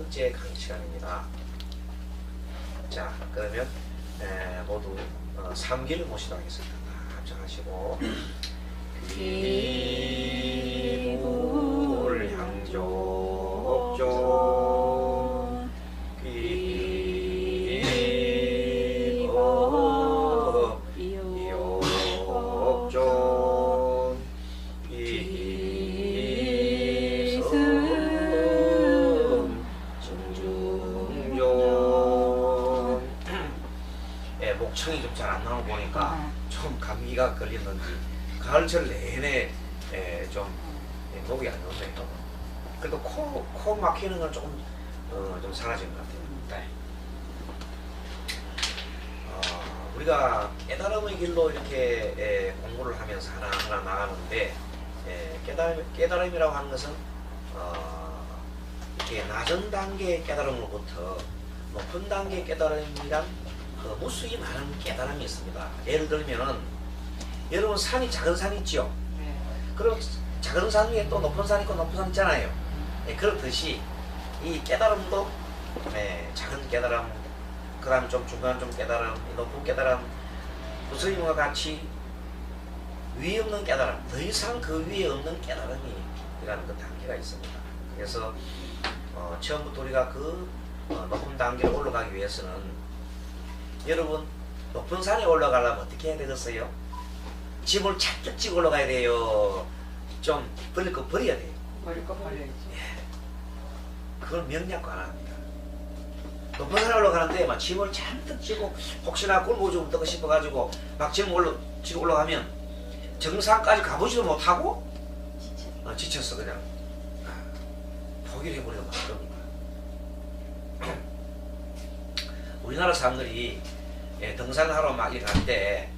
번째 강의 시간입니다. 자, 그러면 모두 3기를 모시도록 하겠습니다. 합장하시고 귀불향조옥조 귀법이옥조 귀승 중중. 목청이 좀 잘 안 나오고 보니까 좀 감기가 걸렸는지 가을철 내내 좀 목이 안 좋네요. 그래도 코 막히는 건 조금 좀 사라진 것 같아요. 네. 우리가 깨달음의 길로 이렇게 공부를 하면서 하나하나 나가는데 깨달음이라고 하는 것은 이렇게 낮은 단계의 깨달음으로부터 높은 단계의 깨달음이란 무수히 많은 깨달음이 있습니다. 예를 들면은 여러분 산이 작은 산이 있죠. 그럼 작은 산 위에 또 높은 산 있고 높은 산 있잖아요. 그렇듯이 이 깨달음도 작은 깨달음, 그 다음에 좀 중간 좀 깨달음, 높은 깨달음, 부처님과 같이 위에 없는 깨달음, 더 이상 그 위에 없는 깨달음이라는 그 단계가 있습니다. 그래서 처음부터 우리가 그 높은 단계로 올라가기 위해서는 여러분 높은 산에 올라가려면 어떻게 해야 되겠어요? 짐을 잔뜩 지고 올라가야 돼요. 좀 버릴 거 버려야 돼요. 버릴 거 버려야지. 그걸 명량과 안 합니다. 높은 산에 올라가는데 막 짐을 잔뜩 지고 혹시나 꿀고 좀 떠고 싶어가지고 막 짐을 지고 올라가면 정상까지 가보지도 못하고 지쳤어 그냥 포기를 해버리고 말 겁니다. 우리나라 사람들이 등산을 하러 막 이렇게 갈 때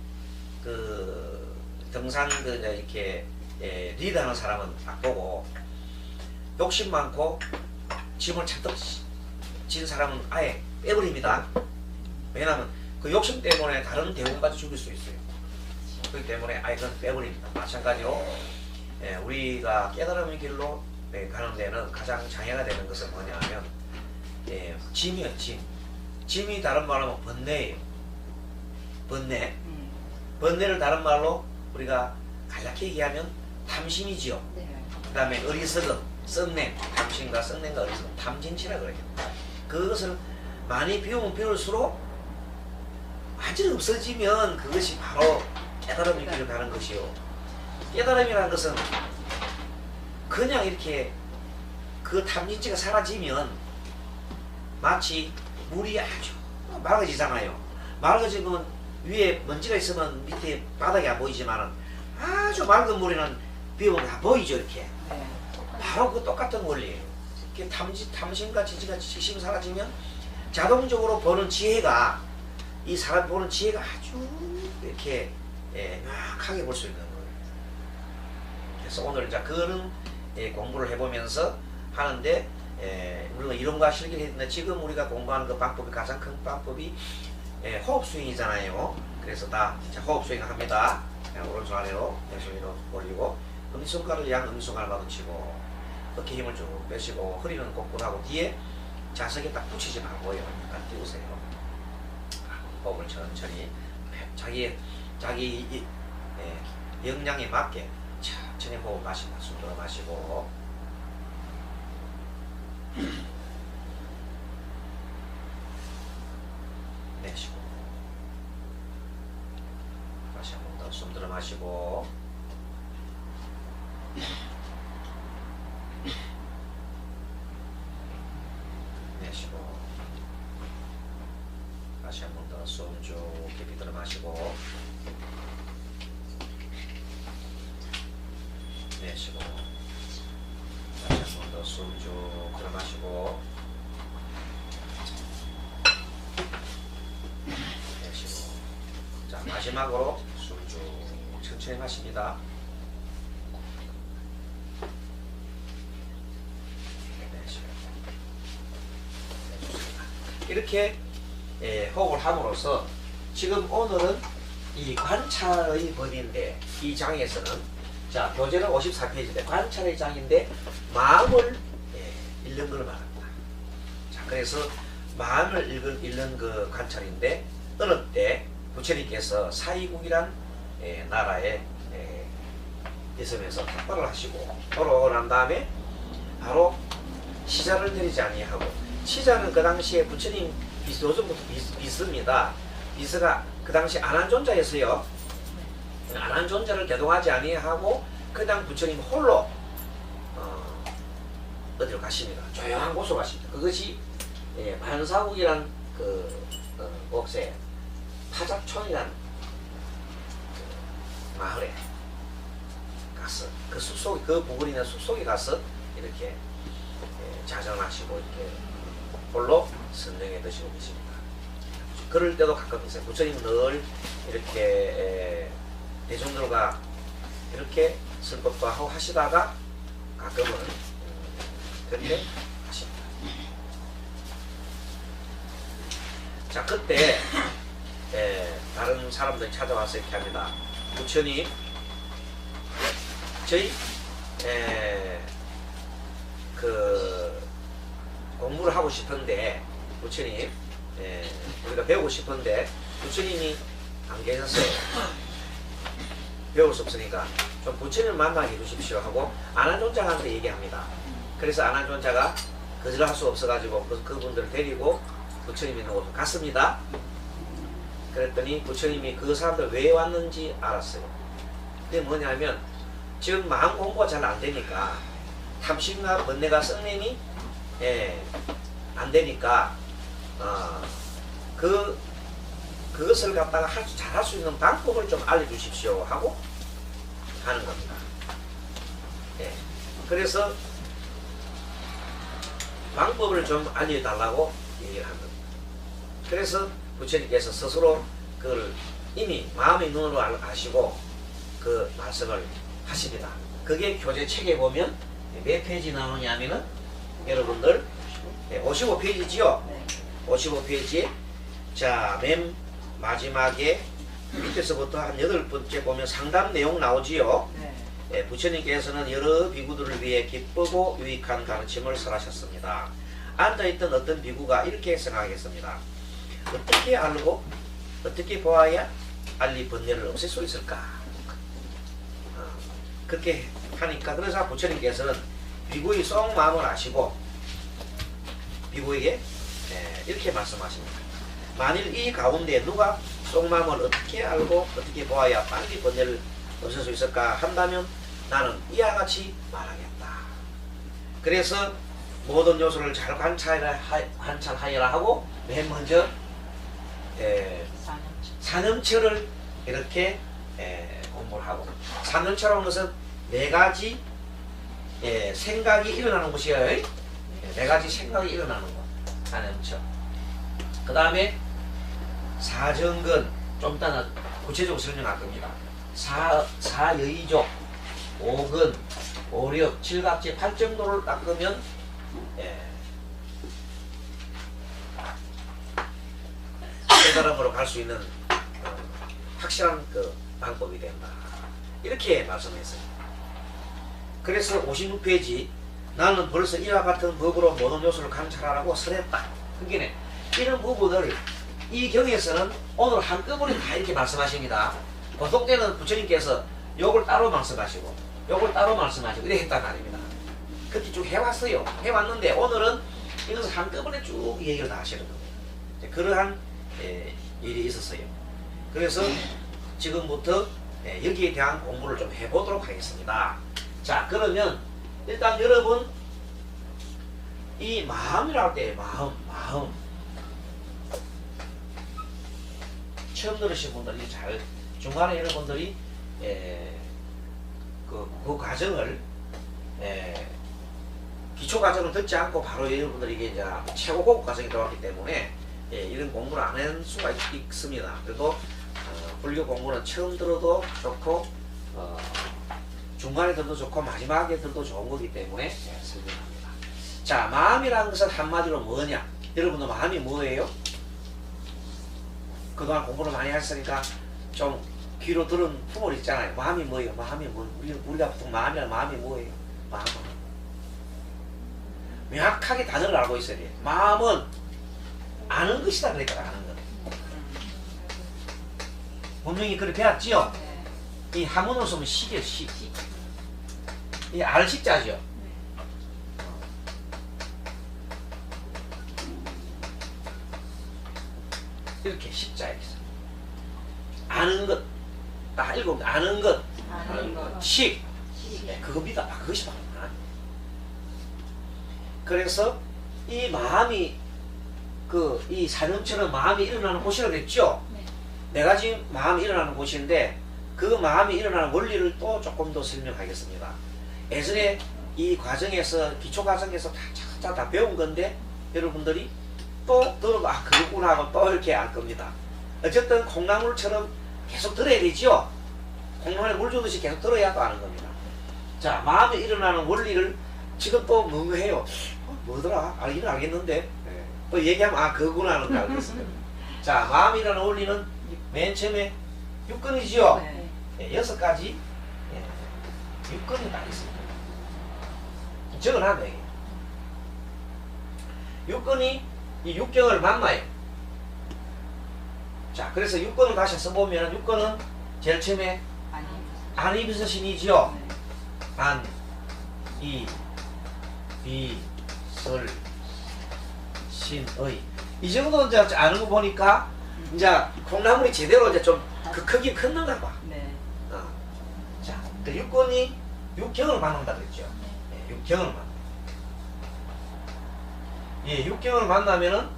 그 등산 이렇게 리드하는 사람은 딱 보고 욕심 많고 짐을 잔뜩 진 사람은 아예 빼버립니다. 왜냐하면 그 욕심 때문에 다른 대원까지 죽일 수 있어요. 그렇기 때문에 아예 그건 빼버립니다. 마찬가지로 우리가 깨달음의 길로 가는 데는 가장 장애가 되는 것은 뭐냐면 짐이에요. 짐이 다른 말로 하면 번뇌예요. 번뇌를 다른 말로 우리가 간략히 얘기하면 탐심이지요. 그 다음에 어리석음, 썩냄, 탐심과 썩냄과 어리석음, 탐진치라 그래요. 그것을 많이 비우면 비울수록 완전히 없어지면 그것이 바로 깨달음이 길을 가는 것이요. 깨달음이라는 것은 그냥 이렇게 그 탐진치가 사라지면 마치 물이 아주 맑아지잖아요. 맑아지면 위에 먼지가 있으면 밑에 바닥이 안 보이지만 아주 맑은 물에는 비우면 다 보이죠. 이렇게 바로 그 똑같은 원리예요. 이렇게 탐심과 지심이 사라지면 자동적으로 보는 지혜가 이 사람 보는 지혜가 아주 이렇게 명확하게 볼 수 있는 거예요. 그래서 오늘 이제 그런 공부를 해보면서 하는데 물론 이론과 실기를 했는데 지금 우리가 공부하는 그 방법이 가장 큰 방법이 호흡 스윙이잖아요. 그래서 다 호흡 스윙을 합니다. 오른손 아래로 왼손 위로 올리고 엄지손가락을 양 엄지손가락 마주치고 어깨 힘을 쭉 빼시고 허리는 꼿꼿하고 뒤에 자석에 딱 붙이지 말고요. 딱 띄우세요. 호흡을 천천히 자기 역량에 맞게 천천히 호흡 마시고 숨 들어 마시고 내쉬고 다시 한 번 더 숨 들어 마시고 내쉬고 다시 한 번 더 숨 쭉 깊이 들어 마시고 내쉬고 다시 한 번 더 숨 쭉 들어 마시고 내쉬고. 자, 마지막으로 숨 쭉 천천히 마십니다. 내쉬고. 이렇게 호흡을 함으로써 지금 오늘은 이 관찰의 법인데 이 장에서는 자 교재는 54페이지인데 관찰의 장인데 마음을 읽는 걸 말합니다. 그래서 마음을 읽는 그 관찰인데 어느 때 부처님께서 사이국이란 나라에 있으면서 탁발을 하시고 돌아오고 난 다음에 바로 시자를 내리지 아니하고, 시자는 그 당시에 부처님 요즘부터 비스입니다. 비스가 그 당시 안한존자였어요. 안한존자를 대동하지 아니하고 그냥 부처님 홀로 어디로 가십니다. 조용한 곳으로 가십니다. 그것이 반사국이란 그 옥새 파잡촌이란 그 마을에 가서 그 숲속, 그 부근에 있는 숲속에 가서 이렇게 자정하시고 이렇게 홀로 선정해 드시고 계십니다. 그럴 때도 가끔 있어요. 부처님은 늘 이렇게 대중들과 이렇게 설법도 하고 하시다가 가끔은 그렇게 하십니다. 자, 그때 다른 사람들이 찾아와서 이렇게 합니다. 부처님, 저희 그 공부를 하고 싶은데 부처님, 우리가 배우고 싶은데 부처님이 안 계셨어요. 배울 수 없으니까 좀 부처님을 만나게 해주십시오 하고 안한존자한테 얘기합니다. 그래서 안한존자가 거절할 수 없어가지고 그분들을 데리고 부처님 있는 곳으로 갔습니다. 그랬더니 부처님이 그 사람들 왜 왔는지 알았어요. 그게 뭐냐면 지금 마음 공부가 잘 안 되니까 탐심과 번뇌가 썩냄이 안 되니까 그것을 갖다가 잘할 수 있는 방법을 좀 알려주십시오 하고 하는 겁니다. 그래서 방법을 좀 알려달라고 얘기를 한 겁니다. 그래서 부처님께서 스스로 그걸 이미 마음의 눈으로 아시고 그 말씀을 하십니다. 그게 교재 책에 보면 몇 페이지 나오냐면은 여러분들 55페이지지요. 55페이지. 자, 맨 마지막에 밑에서부터 한 8번째 보면 상담 내용 나오지요. 부처님께서는 여러 비구들을 위해 기쁘고 유익한 가르침을 설하셨습니다. 앉아있던 어떤 비구가 이렇게 생각하겠습니다. 어떻게 알고 어떻게 보아야 알리 번뇌를 없앨 수 있을까? 그렇게 하니까, 그래서 부처님께서는 비구의 속 마음을 아시고 비구에게 이렇게 말씀하십니다. 만일 이 가운데 누가 속 마음을 어떻게 알고 어떻게 보아야 빨리 번뇌를 없앨 수 있을까 한다면 나는 이와 같이 말하겠다. 그래서 모든 요소를 잘 관찰하여라 하고 맨 먼저 사념처를 이렇게 공부를 하고, 사념처라는 것은 4가지 생각이 일어나는 곳이에요. 4가지 생각이 일어나는 곳, 사념처. 그 다음에 사정근, 좀 이따 구체적으로 설명할 겁니다. 사여의족, 오근, 오력, 칠각지 8정도를 닦으면 깨달음으로 갈 수 있는 확실한 그 방법이 된다. 이렇게 말씀했어요. 그래서 56페이지, 나는 벌써 이와 같은 법으로 모든 요소를 관찰하라고 설했다. 그게 이런 부분을 이 경에서는 오늘 한꺼번에 다 이렇게 말씀하십니다. 보통 때는 부처님께서 요걸 따로 말씀하시고 요걸 따로 말씀하시고 이렇게 했단 말입니다. 그렇게 쭉 해왔어요. 해왔는데 오늘은 이것을 한꺼번에 쭉 얘기를 다 하시는 겁니다. 그러한 일이 있었어요. 그래서 지금부터 여기에 대한 공부를 좀 해보도록 하겠습니다. 자, 그러면 일단 여러분 이 마음이라고 할 때 마음 처음 들으신 분들이 잘 중간에 여러분들이 그 과정을 기초 과정을 듣지 않고 바로 여러분들이 이게 이제 최고 고급 과정이 들어왔기 때문에 이런 공부를 안 할 수가 있습니다. 그래도 불교 공부는 처음 들어도 좋고 중간에 들어도 좋고 마지막에 들어도 좋은 거기 때문에 설명합니다. 자, 마음이라는 것은 한마디로 뭐냐? 여러분들 마음이 뭐예요? 그동안 공부를 많이 했으니까 좀 귀로 들은 풍월 있잖아요. 마음이 뭐예요? 마음이 뭐? 우리가 보통 마음이 뭐예요? 명확하게 단어를 알고 있어야 돼. 마음은 아는 것이다. 그러니까 아는 것. 분명히 그렇게 배웠지요? 이 한문으로 쓰면 식이에요. 식. 이 알식자죠. 이렇게 식자에 있어. 아는 것. 딱 읽으면 아는 것. 식. 그겁니다. 그것이 바로 나. 그래서 이 마음이 이 사념처럼 마음이 일어나는 곳이라고 그랬죠? 네 가지 마음이 일어나는 곳인데 그 마음이 일어나는 원리를 또 조금 더 설명하겠습니다. 예전에 이 과정에서 기초 과정에서 다 배운 건데 여러분들이 또 들으면 그렇구나 하고 또 이렇게 알 겁니다. 어쨌든 콩나물처럼 계속 들어야 되죠? 콩나물에 물 주듯이 계속 들어야 또 아는 겁니다. 자, 마음에 일어나는 원리를 지금 또 뭐해요? 뭐더라? 알기는 알겠는데 또 얘기하면 그거구나 하는 걸 알겠습니다. 자, 마음에 일어나는 원리는 맨 처음에 6근이지요? 네, 6가지 6근이 딱 있습니다. 적어놔도 이게 6근이 이 육경을 만나요. 자, 그래서 6근을 다시 써보면 6근은 제일 처음에 안이비서신이지요? 안, 이, 비, 설, 신, 의. 이 정도 이제 아는 거 보니까 이제 콩나물이 제대로 이제 좀 그 크기 컸는가 봐. 자, 그 육근이 육경을 만난다 그랬죠. 네, 육경을 만나. 예, 육경을 만나면은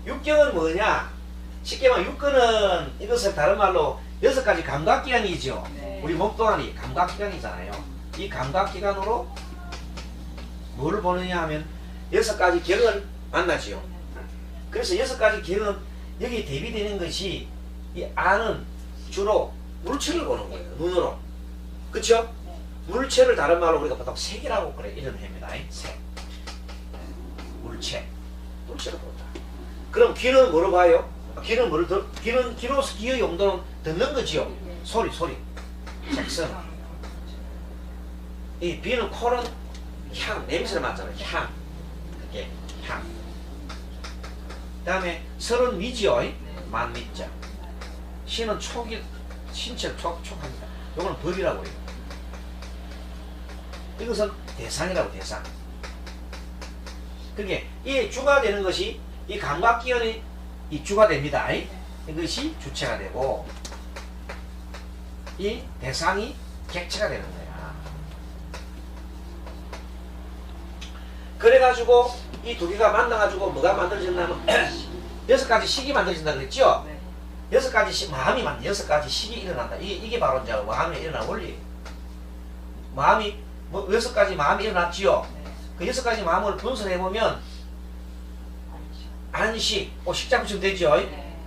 육경은 뭐냐? 쉽게 말하면 육근은 이것을 다른 말로 6가지 감각기관이죠. 우리 몸뚱아리 감각기관이잖아요. 이 감각기관으로 뭐를 보느냐 하면 6가지 경을 만나지요. 그래서 6가지 경은 여기 대비되는 것이 이 안은 주로 물체를 보는 거예요. 눈으로. 그쵸? 물체를 다른 말로 우리가 보통 색이라고 그래. 이런 해입니다. 색. 물체. 물체를 본다. 그럼 귀는 뭐로 봐요? 귀는 뭐를 귀는 귀로서 귀의 용도는 듣는 거지요. 소리. 색성. 이 비는 코는 향, 냄새를 맡잖아요. 향. 그게 향. 그 다음에 설은 미지요. 만미자. 신은 촉이, 신체를 촉합니다. 이거는 법이라고 해요. 이것은 대상이라고, 대상. 그게 이 주가 되는 것이 이 감각기관이 이 주가 됩니다. 이것이 주체가 되고 이 대상이 객체가 되는 거야. 그래가지고 이 두 개가 만나가지고 뭐가 만들어졌냐면 6가지 식이 만들어진다 그랬죠? 6가지 마음이 6가지 식이 일어난다. 이게 바로 이제 마음에 일어난 원리. 마음이 6가지 마음이 일어났지요? 그 6가지 마음을 분석해보면 안식, 식자 붙이면 되죠?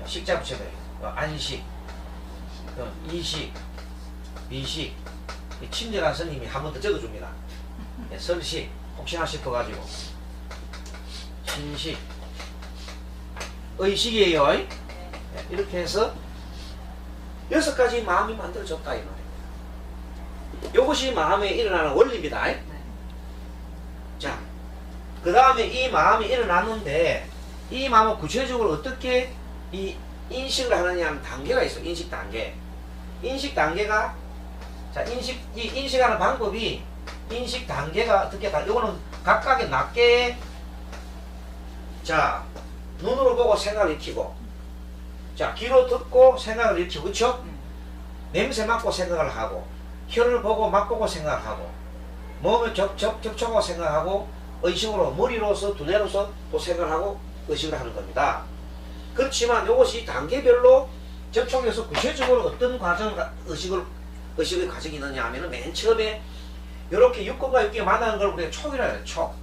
식자 붙여야 돼요. 안식, 이식, 비식. 친절한 스님이 한 번 더 적어줍니다. 설식, 혹시나 싶어가지고. 신식, 의식이에요. 이렇게 해서 6가지 마음이 만들어졌다 이 말이에요. 이것이 마음에 일어나는 원리입니다. 자, 그 다음에 이 마음이 일어났는데 이 마음은 구체적으로 어떻게 이 인식을 하느냐 하는 단계가 있어. 인식 단계. 인식 단계가 자, 이 인식하는 방법이 인식 단계가 어떻게 이거는 각각의 낱개의 자, 눈으로 보고 생각을 익히고 자, 귀로 듣고 생각을 익히고 그쵸? 냄새 맡고 생각을 하고 혀를 보고 맛보고 생각하고 몸을 접촉하고 생각하고 의식으로 머리로서 두뇌로서 또 생각하고 의식을 하는 겁니다. 그렇지만 이것이 단계별로 접촉해서 구체적으로 어떤 의식의 과정이 있느냐 하면은 맨 처음에 이렇게 육근과 육경이 만나는 걸 우리가 촉이라 해요. 촉.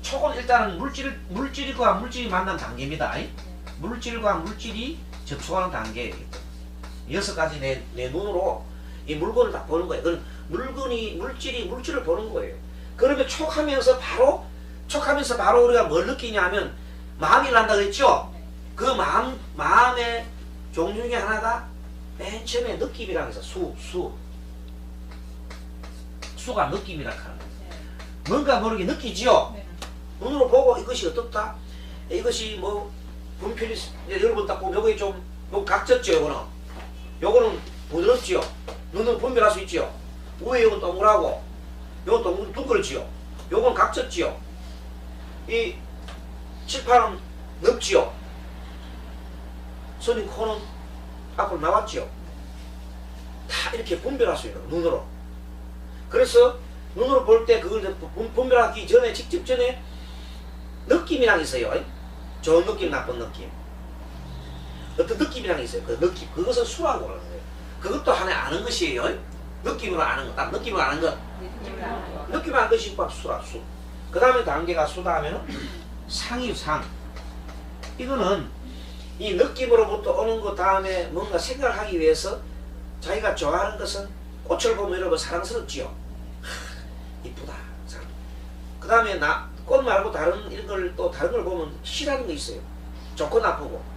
촉은 일단은 물질과 물질이 만난 단계입니다. 물질과 물질이 접촉하는 단계이겠죠. 6가지 내 눈으로 이 물건을 다 보는 거예요. 그건 물질이 물질을 보는 거예요. 그러면 촉하면서 바로 우리가 뭘 느끼냐 하면 마음이 난다 그랬죠? 그 마음에 종류 중에 하나가 맨 처음에 느낌이라고 해서 수가 느낌이라고 하는 거예요. 뭔가 모르게 느끼지요. 눈으로 보고 이것이 어떻다. 이것이 뭐 분필이 여러분 딱 보면 여기 좀 각졌죠. 요거는 부드럽지요. 눈으로 분별할 수 있지요. 위에 요건 동그랗고 요건 둥그렇지요. 요건 각졌지요. 이 칠판은 넓지요. 손님 코는 앞으로 나왔지요. 다 이렇게 분별할 수 있는 눈으로. 그래서 눈으로 볼 때 그걸 분별하기 전에 직접 전에 느낌이랑 있어요. 좋은 느낌, 나쁜 느낌. 어떤 느낌이랑 있어요. 그 느낌, 그것을 수라고 그러는 거예요. 그것도 하나의 아는 것이에요. 느낌으로 아는 것, 딱 느낌으로 아는 것. 느낌으로 아는 것이 막 수라, 수. 그 다음에 단계가 수다 하면은 상이 상. 이거는 이 느낌으로부터 오는 것 다음에 뭔가 생각을 하기 위해서 자기가 좋아하는 것은 꽃을 보면 여러분 사랑스럽지요. 이쁘다. 그 다음에 꽃 말고 다른 걸 보면 싫어하는 거 있어요. 좋고 나쁘고.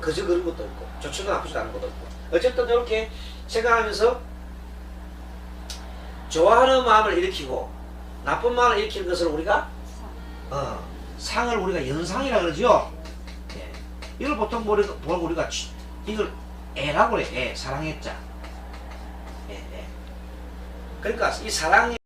그저 그런 것도 있고, 좋지도 나쁘지도 않은 것도 있고. 어쨌든 이렇게 생각하면서 좋아하는 마음을 일으키고 나쁜 마음을 일으키는 것을 우리가 상을 우리가 연상이라 그러죠. 예. 이걸 보통 보고 우리가 이걸 애라고 그래. 애, 사랑했자. 예. 그러니까 이 사랑이